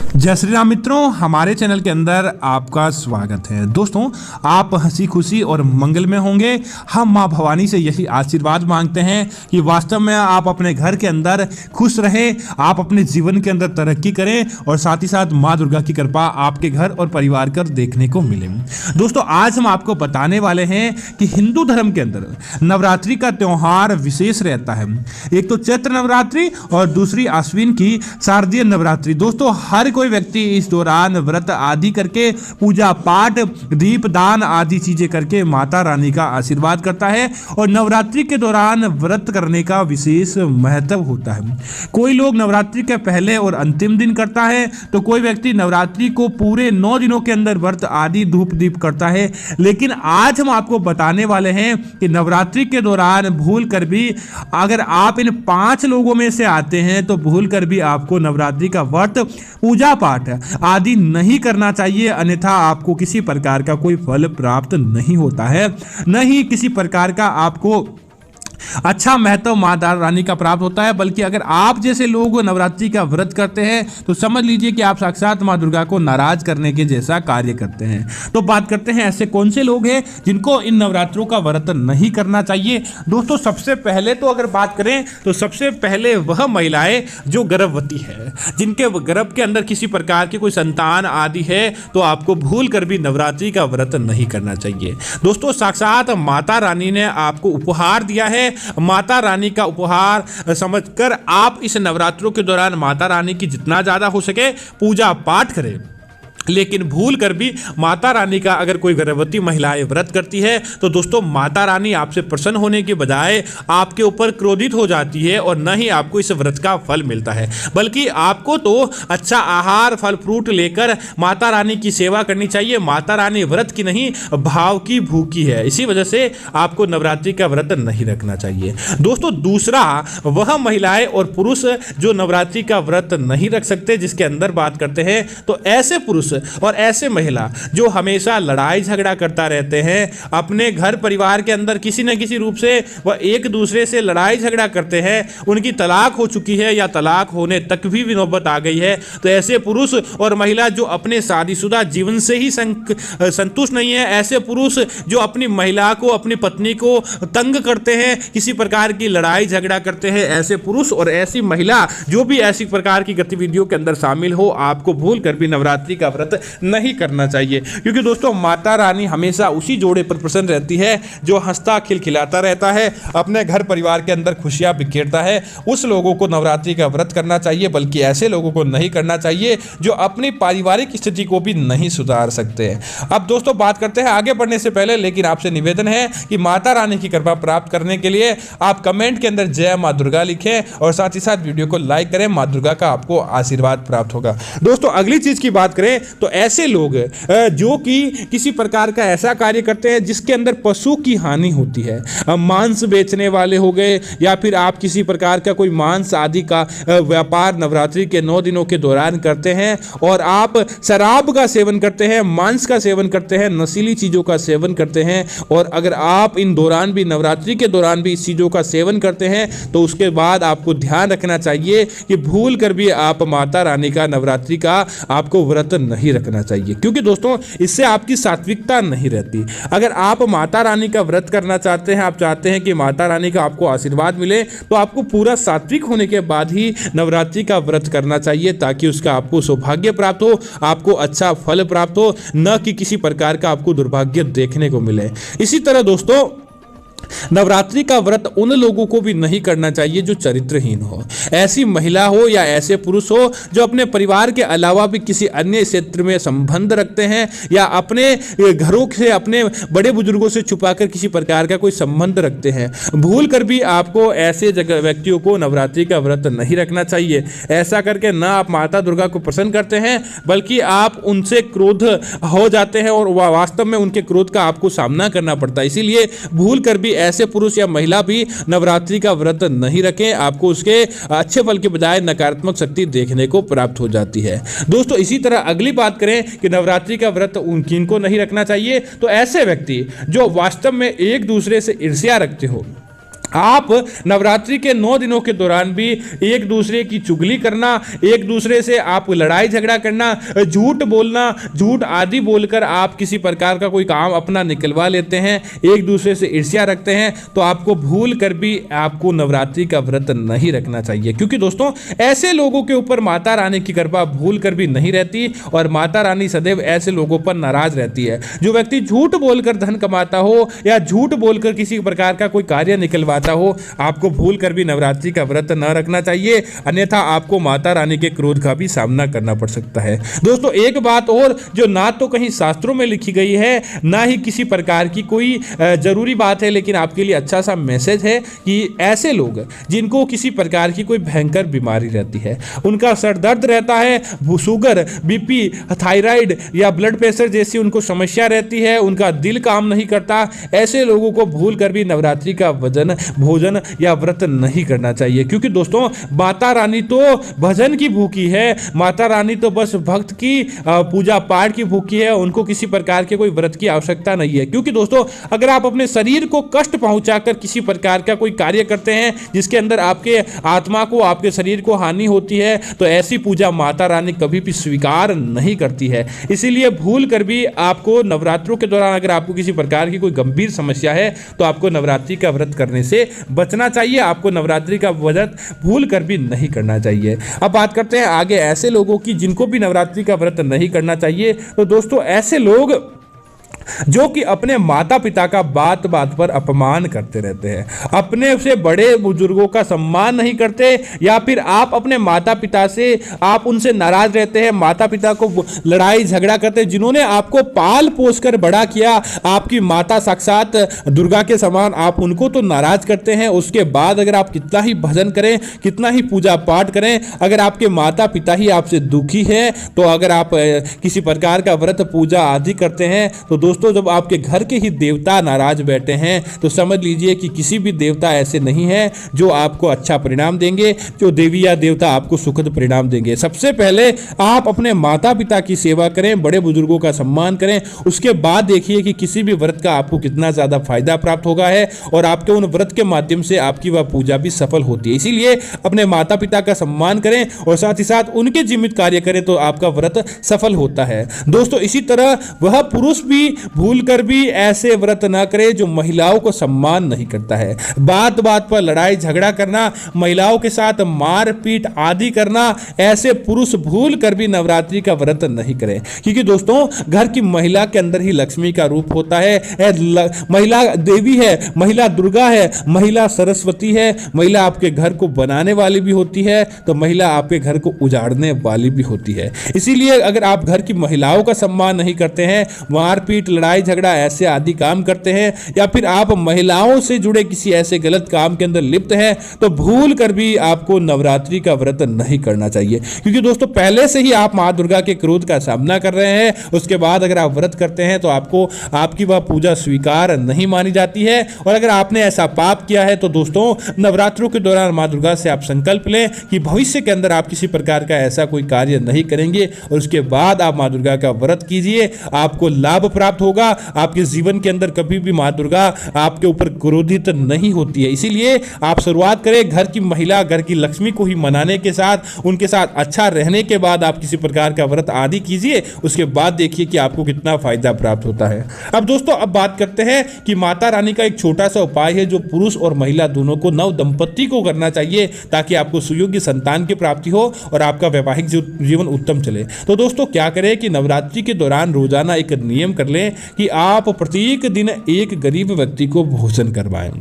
जय श्री राम मित्रों, हमारे चैनल के अंदर आपका स्वागत है। दोस्तों, आप हंसी खुशी और मंगल में होंगे। हम मां भवानी से यही आशीर्वाद मांगते हैं कि वास्तव में आप अपने घर के अंदर खुश रहें, आप अपने जीवन के अंदर तरक्की करें और साथ ही साथ मां दुर्गा की कृपा आपके घर और परिवार पर देखने को मिले। दोस्तों, आज हम आपको बताने वाले हैं कि हिंदू धर्म के अंदर नवरात्रि का त्योहार विशेष रहता है। एक तो चैत्र नवरात्रि और दूसरी आश्विन की शारदीय नवरात्रि। दोस्तों, हर कोई व्यक्ति इस दौरान व्रत आदि करके पूजा पाठ, दीप दान आदि चीजें करके माता रानी का आशीर्वाद करता है और नवरात्रि के दौरान व्रत करने का विशेष महत्व होता है। कोई लोग नवरात्रि के पहले और अंतिम दिन करता है, तो कोई व्यक्ति नवरात्रि को पूरे 9 दिनों के अंदर व्रत आदि धूप दीप करता है। लेकिन आज हम आपको बताने वाले हैं कि नवरात्रि के दौरान भूल कर भी अगर आप इन 5 लोगों में से आते हैं तो भूल कर भी आपको नवरात्रि का व्रत, पूजा पाठ आदि नहीं करना चाहिए, अन्यथा आपको किसी प्रकार का कोई फल प्राप्त नहीं होता है, न ही किसी प्रकार का आपको अच्छा महत्व माता रानी का प्राप्त होता है। बल्कि अगर आप जैसे लोग नवरात्रि का व्रत करते हैं तो समझ लीजिए कि आप साक्षात मां दुर्गा को नाराज करने के जैसा कार्य करते हैं। तो बात करते हैं ऐसे कौन से लोग हैं जिनको इन नवरात्रों का व्रत नहीं करना चाहिए। दोस्तों, सबसे पहले तो अगर बात करें तो सबसे पहले वह महिलाएं जो गर्भवती है, जिनके गर्भ के अंदर किसी प्रकार की कोई संतान आदि है, तो आपको भूल कर भी नवरात्रि का व्रत नहीं करना चाहिए। दोस्तों, साक्षात माता रानी ने आपको उपहार दिया है। माता रानी का उपहार समझकर आप इस नवरात्रों के दौरान माता रानी की जितना ज्यादा हो सके पूजा पाठ करें। लेकिन भूल कर भी माता रानी का अगर कोई गर्भवती महिलाएं व्रत करती है तो दोस्तों, माता रानी आपसे प्रसन्न होने के बजाय आपके ऊपर क्रोधित हो जाती है और न ही आपको इस व्रत का फल मिलता है, बल्कि आपको तो अच्छा आहार, फल फ्रूट लेकर माता रानी की सेवा करनी चाहिए। माता रानी व्रत की नहीं, भाव की भूखी है। इसी वजह से आपको नवरात्रि का व्रत नहीं रखना चाहिए। दोस्तों, दूसरा वह महिलाएं और पुरुष जो नवरात्रि का व्रत नहीं रख सकते, जिसके अंदर बात करते हैं तो ऐसे पुरुष और ऐसे महिला जो हमेशा लड़ाई झगड़ा करता रहते हैं, अपने घर परिवार के अंदर किसी न किसी रूप से वह एक दूसरे से लड़ाई झगड़ा करते हैं, उनकी तलाक हो चुकी है या तलाक होने तक भी नौबत आ गई है, तो ऐसे पुरुष और महिला जो अपने शादीशुदा जीवन से ही संतुष्ट नहीं है, ऐसे पुरुष जो अपनी महिला को, अपनी पत्नी को तंग करते हैं, किसी प्रकार की लड़ाई झगड़ा करते हैं, ऐसे पुरुष और ऐसी महिला जो भी ऐसी प्रकार की गतिविधियों के अंदर शामिल हो, आपको भूल कर भी नवरात्रि का व्रत नहीं करना चाहिए। क्योंकि दोस्तों, माता रानी हमेशा उसी जोड़े पर प्रसन्न रहती है जो हंसता खिलखिलाता रहता है, अपने घर परिवार के अंदर खुशियां बिखेरता है। उस लोगों को नवरात्रि का व्रत करना चाहिए, बल्कि ऐसे लोगों को नहीं करना चाहिए जो अपनी पारिवारिक स्थिति को भी नहीं सुधार सकते हैं। अब दोस्तों, बात करते हैं आगे बढ़ने से पहले, लेकिन आपसे निवेदन है कि माता रानी की कृपा प्राप्त करने के लिए आप कमेंट के अंदर जय मां दुर्गा लिखें और साथ ही साथ वीडियो को लाइक करें। मां दुर्गा का आपको आशीर्वाद प्राप्त होगा। दोस्तों, अगली चीज की बात करें तो ऐसे लोग जो कि किसी प्रकार का ऐसा कार्य करते हैं जिसके अंदर पशु की हानि होती है, मांस बेचने वाले हो गए, या फिर आप किसी प्रकार का कोई मांस आदि का व्यापार नवरात्रि के 9 दिनों के दौरान करते हैं और आप शराब का सेवन करते हैं, मांस का सेवन करते हैं, नशीली चीजों का सेवन करते हैं, और अगर आप इन दौरान भी, नवरात्रि के दौरान भी इस चीजों का सेवन करते हैं तो उसके बाद आपको ध्यान रखना चाहिए कि भूल कर भी आप माता रानी का, नवरात्रि का आपको व्रत नहीं रखना चाहिए। क्योंकि दोस्तों, इससे आपकी सात्विकता नहीं रहती। अगर आप माता रानी का व्रत करना चाहते हैं, आप चाहते हैं कि माता रानी का आपको आशीर्वाद मिले, तो आपको पूरा सात्विक होने के बाद ही नवरात्रि का व्रत करना चाहिए, ताकि उसका आपको सौभाग्य प्राप्त हो, आपको अच्छा फल प्राप्त हो, न कि किसी प्रकार का आपको दुर्भाग्य देखने को मिले। इसी तरह दोस्तों, नवरात्रि का व्रत उन लोगों को भी नहीं करना चाहिए जो चरित्रहीन हो। ऐसी महिला हो या ऐसे पुरुष हो जो अपने परिवार के अलावा भी किसी अन्य क्षेत्र में संबंध रखते हैं, या अपने घरों से, अपने बड़े बुजुर्गों से छुपाकर किसी प्रकार का कोई संबंध रखते हैं, भूल कर भी आपको ऐसे व्यक्तियों को नवरात्रि का व्रत नहीं रखना चाहिए। ऐसा करके ना आप माता दुर्गा को प्रसन्न करते हैं, बल्कि आप उनसे क्रोध हो जाते हैं और वास्तव में उनके क्रोध का आपको सामना करना पड़ता है। इसीलिए भूल कर भी ऐसे पुरुष या महिला भी नवरात्रि का व्रत नहीं रखें, आपको उसके अच्छे फल के बजाय नकारात्मक शक्ति देखने को प्राप्त हो जाती है। दोस्तों, इसी तरह अगली बात करें कि नवरात्रि का व्रत किनको नहीं रखना चाहिए, तो ऐसे व्यक्ति जो वास्तव में एक दूसरे से ईर्ष्या रखते हो, आप नवरात्रि के 9 दिनों के दौरान भी एक दूसरे की चुगली करना, एक दूसरे से आप लड़ाई झगड़ा करना, झूठ बोलना, झूठ आदि बोलकर आप किसी प्रकार का कोई काम अपना निकलवा लेते हैं, एक दूसरे से ईर्ष्या रखते हैं, तो आपको भूल कर भी आपको नवरात्रि का व्रत नहीं रखना चाहिए। क्योंकि दोस्तों ऐसे लोगों के ऊपर माता रानी की कृपा भूल कर भी नहीं रहती और माता रानी सदैव ऐसे लोगों पर नाराज रहती है। जो व्यक्ति झूठ बोलकर धन कमाता हो या झूठ बोलकर किसी प्रकार का कोई कार्य निकलवा हो, आपको भूल कर भी नवरात्रि का व्रत न रखना चाहिए, अन्यथा आपको माता रानी के क्रोध का भी सामना करना पड़ सकता है। दोस्तों एक बात और जो ना तो कहीं शास्त्रों में लिखी गई है, ना ही किसी प्रकार की कोई जरूरी बात है, लेकिन आपके लिए अच्छा सा मैसेज है कि ऐसे लोग जिनको किसी प्रकार की कोई भयंकर बीमारी रहती है, उनका सर दर्द रहता है, शुगर, बीपी, थायराइड या ब्लड प्रेशर जैसी उनको समस्या रहती है, उनका दिल काम नहीं करता, ऐसे लोगों को भूल कर भी नवरात्रि का भोजन या व्रत नहीं करना चाहिए। क्योंकि दोस्तों माता रानी तो भजन की भूखी है, माता रानी तो बस भक्त की पूजा पाठ की भूखी है, उनको किसी प्रकार के कोई व्रत की आवश्यकता नहीं है। क्योंकि दोस्तों अगर आप अपने शरीर को कष्ट पहुंचाकर किसी प्रकार का कोई कार्य करते हैं जिसके अंदर आपके आत्मा को, आपके शरीर को हानि होती है, तो ऐसी पूजा माता रानी कभी भी स्वीकार नहीं करती है। इसीलिए भूल कर भी आपको नवरात्रों के दौरान अगर आपको किसी प्रकार की कोई गंभीर समस्या है तो आपको नवरात्रि का व्रत करने से बचना चाहिए, आपको नवरात्रि का व्रत भूल कर भी नहीं करना चाहिए। अब बात करते हैं आगे ऐसे लोगों की जिनको भी नवरात्रि का व्रत नहीं करना चाहिए। तो दोस्तों ऐसे लोग जो कि अपने माता पिता का बात बात पर अपमान करते रहते हैं, अपने से बड़े बुजुर्गों का सम्मान नहीं करते, या फिर आप अपने माता पिता से आप उनसे नाराज रहते हैं, माता पिता को लड़ाई झगड़ा करते हैं, जिन्होंने आपको पाल पोस कर बड़ा किया, आपकी माता साक्षात दुर्गा के समान, आप उनको तो नाराज करते हैं। उसके बाद अगर आप कितना ही भजन करें, कितना ही पूजा पाठ करें, अगर आपके माता पिता ही आपसे दुखी है, तो अगर आप किसी प्रकार का व्रत पूजा आदि करते हैं, तो दोस्तों जब आपके घर के ही देवता नाराज बैठे हैं तो समझ लीजिए कि किसी भी देवता ऐसे नहीं है जो आपको अच्छा परिणाम देंगे, जो देवी या देवता आपको सुखद परिणाम देंगे। सबसे पहले आप अपने माता पिता की सेवा करें, बड़े बुजुर्गों का सम्मान करें, उसके बाद देखिए कि किसी भी व्रत का आपको कितना ज्यादा फायदा प्राप्त होगा है और आपके उन व्रत के माध्यम से आपकी वह पूजा भी सफल होती है। इसीलिए अपने माता पिता का सम्मान करें और साथ ही साथ उनके जीवित कार्य करें तो आपका व्रत सफल होता है। दोस्तों इसी तरह वह पुरुष भी भूल कर भी ऐसे व्रत ना करे जो महिलाओं को सम्मान नहीं करता है, बात बात पर लड़ाई झगड़ा करना, महिलाओं के साथ मारपीट आदि करना, ऐसे पुरुष भूल कर भी नवरात्रि का व्रत नहीं करें। क्योंकि दोस्तों घर की महिला के अंदर ही लक्ष्मी का रूप होता है, महिला देवी है, महिला दुर्गा है, महिला सरस्वती है, महिला आपके घर को बनाने वाली भी होती है, तो महिला आपके घर को उजाड़ने वाली भी होती है। इसीलिए अगर आप घर की महिलाओं का सम्मान नहीं करते हैं, मारपीट लड़ाई झगड़ा ऐसे आदि काम करते हैं, या फिर आप महिलाओं से जुड़े किसी ऐसे गलत काम के अंदर लिप्त हैं, तो भूल कर भी आपको नवरात्रि का व्रत नहीं करना चाहिए। क्योंकि दोस्तों पहले से ही आप मां दुर्गा के क्रोध का सामना कर रहे हैं, उसके बाद अगर आप व्रत करते हैं तो आपको आपकी वह पूजा स्वीकार नहीं मानी जाती है। और अगर आपने ऐसा पाप किया है तो दोस्तों नवरात्रों के दौरान मां दुर्गा से आप संकल्प लें कि भविष्य के अंदर आप किसी प्रकार का ऐसा कोई कार्य नहीं करेंगे, और उसके बाद आप मां दुर्गा का व्रत कीजिए, आपको लाभ प्राप्त होगा। आपके जीवन के अंदर कभी भी मां दुर्गा आपके ऊपर क्रोधित नहीं होती है। इसीलिए आप शुरुआत करें घर की महिला, घर की लक्ष्मी को ही मनाने के साथ, उनके साथ अच्छा रहने के बाद आप किसी प्रकार का व्रत आदि कीजिए, उसके बाद देखिए कि आपको कितना फायदा प्राप्त होता है। अब दोस्तों अब बात करते हैं कि माता रानी का एक छोटा सा उपाय है जो पुरुष और महिला दोनों को, नव दंपति को करना चाहिए, ताकि आपको सुयोग्य संतान की प्राप्ति हो और आपका वैवाहिक जीवन उत्तम चले। तो दोस्तों क्या करें कि नवरात्रि के दौरान रोजाना एक नियम कर लें कि आप प्रत्येक दिन एक गरीब व्यक्ति को भोजन करवाएं,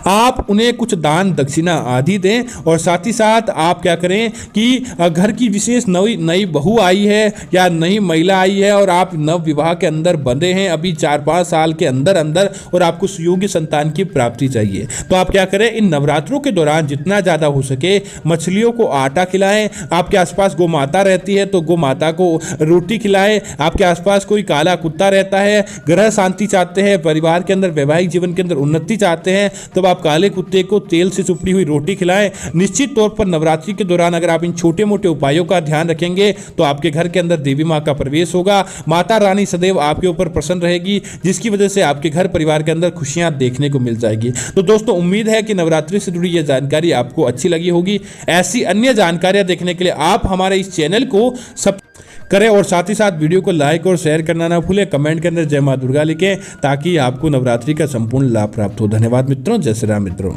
आप उन्हें कुछ दान दक्षिणा आदि दें, और साथ ही साथ आप क्या करें कि घर की विशेष नई बहू आई है या नई महिला आई है और आप नव विवाह के अंदर बंधे हैं अभी 4-5 साल के अंदर अंदर, और आपको सुयोग्य संतान की प्राप्ति चाहिए, तो आप क्या करें इन नवरात्रों के दौरान जितना ज़्यादा हो सके मछलियों को आटा खिलाएं, आपके आसपास गौ माता रहती है तो गौ माता को रोटी खिलाएं, आपके आसपास कोई काला कुत्ता रहता है, ग्रह शांति चाहते हैं, परिवार के अंदर वैवाहिक जीवन के अंदर उन्नति चाहते हैं, तब आप काले कुत्ते को तेल से चुपड़ी हुई रोटी खिलाएं। निश्चित तौर पर नवरात्रि के दौरान अगर आप इन छोटे मोटे उपायों का ध्यान रखेंगे तो आपके घर के अंदर देवी माँ का प्रवेश होगा। माता रानी सदैव आपके ऊपर प्रसन्न रहेगी, जिसकी वजह से आपके घर परिवार के अंदर खुशियां देखने को मिल जाएगी। तो दोस्तों, उम्मीद है कि नवरात्रि से जुड़ी यह जानकारी आपको अच्छी लगी होगी। ऐसी अन्य जानकारियां देखने के लिए आप हमारे इस चैनल को सब करें और साथ ही साथ वीडियो को लाइक और शेयर करना ना भूलें। कमेंट के अंदर जय मां दुर्गा लिखें ताकि आपको नवरात्रि का संपूर्ण लाभ प्राप्त हो। धन्यवाद मित्रों। जय श्री राम मित्रों।